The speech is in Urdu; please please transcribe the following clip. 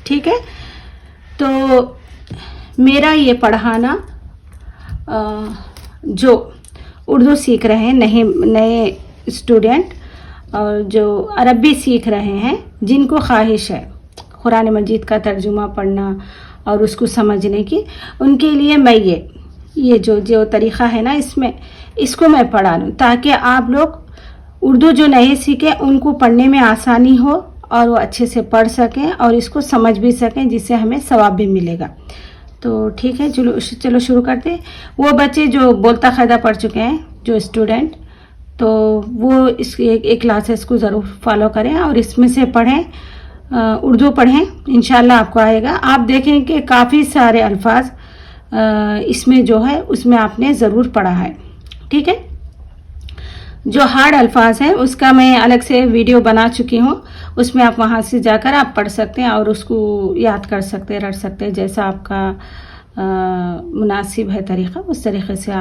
ٹھیک ہے. تو میرا یہ پڑھانا جو اردو سیکھ رہے ہیں نئے اسٹوڈنٹ اور جو عربی سیکھ رہے ہیں، جن کو خواہش ہے قرآن مجید کا ترجمہ پڑھنا اور اس کو سمجھنے کی، ان کے لیے میں یہ جو طریقہ ہے نا اس کو میں پڑھا لوں، تاکہ آپ لوگ اردو جو نہیں سیکھے ان کو پڑھنے میں آسانی ہو اور وہ اچھے سے پڑھ سکیں اور اس کو سمجھ بھی سکیں، جس سے ہمیں ثواب بھی ملے گا. تو ٹھیک ہے، چلو شروع کرتے ہیں. وہ بچے جو بولتا قاعدہ پڑھ چکے ہیں، جو اسٹوڈنٹ، تو وہ اس ایک کلاسز کو ضرور فالو کریں اور اس میں سے پڑھیں، اردو پڑھیں. انشاءاللہ آپ کو آئے گا. آپ دیکھیں کہ کافی سارے الفاظ اس میں جو ہے اس میں آپ نے ضرور پڑھا ہے. ٹھیک ہے. جو ہارڈ الفاظ ہیں اس کا میں الگ سے ویڈیو بنا چکی ہوں، اس میں آپ وہاں سے جا کر آپ پڑھ سکتے ہیں اور اس کو یاد کر سکتے، رٹ سکتے، جیسا آپ کا مناسب ہے طریقہ، اس طریقے سے آپ